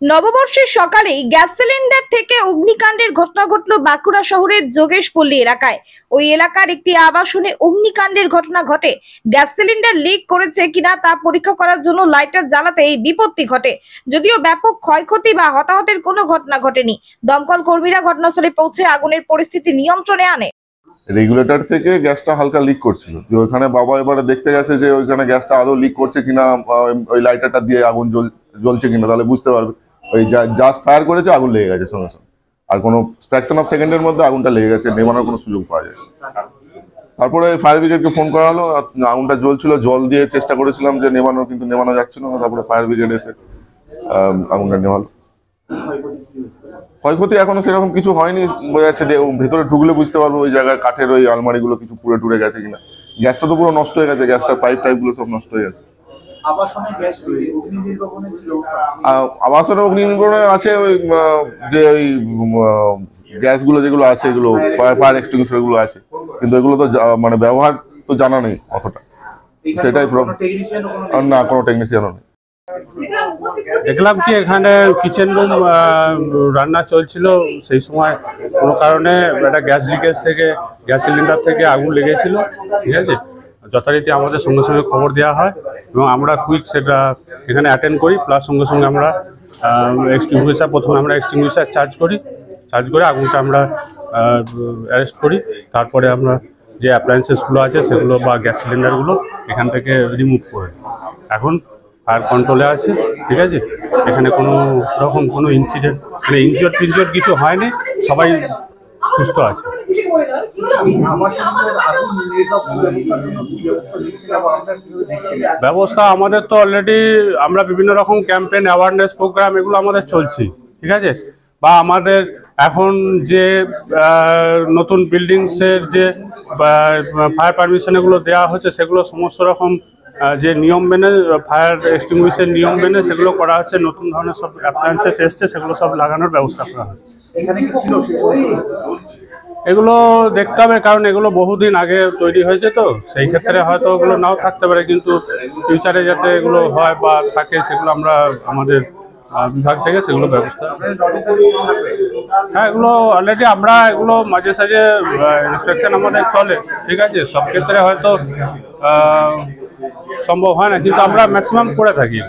নববর্ষের সকালেই gas cylinder থেকে অগ্নিকাণ্ডের ঘটনা ঘটল বাঁকুড়া শহরের যোগেশপল্লী এলাকায়। ওই এলাকার একটি আবাসনে অগ্নিকাণ্ডের ঘটনা ঘটে। গ্যাস সিলিন্ডার লিক করেছে কিনা তা পরীক্ষা করার জন্য লাইটার জ্বালাতে এই বিপত্তি ঘটে। যদিও ব্যাপক ক্ষয়ক্ষতি বা হতাহতের কোনো ঘটনা ঘটেনি। দমকল কর্মীরা ঘটনাস্থলে পৌঁছে আগুনের পরিস্থিতি নিয়ন্ত্রণে আনে। রেগুলেটর থেকে গ্যাসটা হালকা লিক করছিল, যে ওইখানে বাবা এবারে দেখতে গেছে যে ওইখানে গ্যাসটা আদৌ লিক করছে কিনা, ওই লাইটারটা দিয়ে আগুন জ্বলছে কিনা, তাহলে বুঝতে পারবে। ওই জাস্ট ফায়ার করেছে, আগুন লেগে গেছে সঙ্গে সঙ্গে। আর কোনো ফ্র্যাকশন অফ সেকেন্ডের মধ্যে আগুনটা লেগে গেছে, নেভানোর কোনো সুযোগ পাওয়া যায়। তারপরে ফায়ার ব্রিগেডকে ফোন করা হলো। আগুনটা জ্বলছিল, জল দিয়ে চেষ্টা করেছিলাম যে নেভানোর, কিন্তু নেভানো যাচ্ছিল না। তারপরে ফায়ার ব্রিগেড এসে আগুনটা নেভালো। ক্ষয়ক্ষতি এখনো সেরকম কিছু হয়নি, বোঝা যাচ্ছে যে ভেতরে ঢুকলে বুঝতে পারবো ওই জায়গায় কাঠের ওই আলমারিগুলো কিছু পুড়ে টুড়ে গেছে কিনা। গ্যাসটা তো পুরো নষ্ট হয়ে গেছে, গ্যাসটার পাইপ টাইপগুলো সব নষ্ট হয়ে গেছে। আবাসনে অগ্নি নির্বাপনে আছে ওই যে ওই গ্যাসগুলো যেগুলো আছে, এগুলো ফায়ার এক্সটিংগুইশার গুলো আছে, কিন্তু এগুলো তো মানে ব্যবহার তো জানা নেই অতটা, সেটাই প্রবলেম। না, কোনো টেকনিশিয়ানও নেই। দেখলাম কি এখানে কিচেন রুম রান্না চলছিল, সেই সময় কোনো কারণে একটা গ্যাস লিকেজ থেকে গ্যাস সিলিন্ডার থেকে আগুন লেগেছিল। ঠিক আছে, যথারীতি আমাদের সঙ্গে সঙ্গে খবর দেওয়া হয় এবং আমরা কুইক সেটা এখানে অ্যাটেন্ড করি। প্লাস সঙ্গে সঙ্গে আমরা এক্সটিংগুইশার, প্রথমে আমরা এক্সটিংগুইশার চার্জ করে আগুনটা আমরা অ্যারেস্ট করি। তারপরে আমরা যে অ্যাপ্লায়েন্সেসগুলো আছে সেগুলো বা গ্যাস সিলিন্ডারগুলো এখান থেকে রিমুভ করে এখন ফায়ার কন্ট্রোলে আছে। ঠিক আছে, এখানে কোনো রকম কোনো ইনসিডেন্ট মানে ইনজিওর কিছু হয়নি, সবাই সুস্থ আছে। ব্যবস্থা আমাদের তো অলরেডি আমরা বিভিন্ন রকম ক্যাম্পেইন, অ্যাওয়ারনেস প্রোগ্রাম এগুলো আমাদের চলছে। ঠিক আছে, বা আমাদের এখন যে নতুন বিল্ডিংসের যে ফায়ার পারমিশন এগুলো দেওয়া হচ্ছে, সেগুলো সমস্ত রকম যে নিয়ম মেনে, ফায়ার এক্সটিংগুইশের নিয়ম মেনে সেগুলো করা হচ্ছে। নতুন ধরনের সব অ্যাপ্লায়েন্সেস এসছে, সেগুলো সব লাগানোর ব্যবস্থা করা হচ্ছে। এগুলো দেখতে হবে, কারণ এগুলো বহুদিন আগে তৈরি হয়েছে, তো সেই ক্ষেত্রে হয়তো ওগুলো নাও থাকতে পারে, কিন্তু ফিউচারে যাতে এগুলো হয় বা থাকে সেগুলো আমরা আমাদের বিভাগ থেকে সেগুলো ব্যবস্থা। হ্যাঁ, এগুলো অলরেডি আমরা এগুলো মাঝে সাঝে ইন্সপেকশন আমাদের চলে। ঠিক আছে, সব ক্ষেত্রে হয়তো সম্ভব হয় না, কিন্তু আমরা ম্যাক্সিমাম করে থাকি।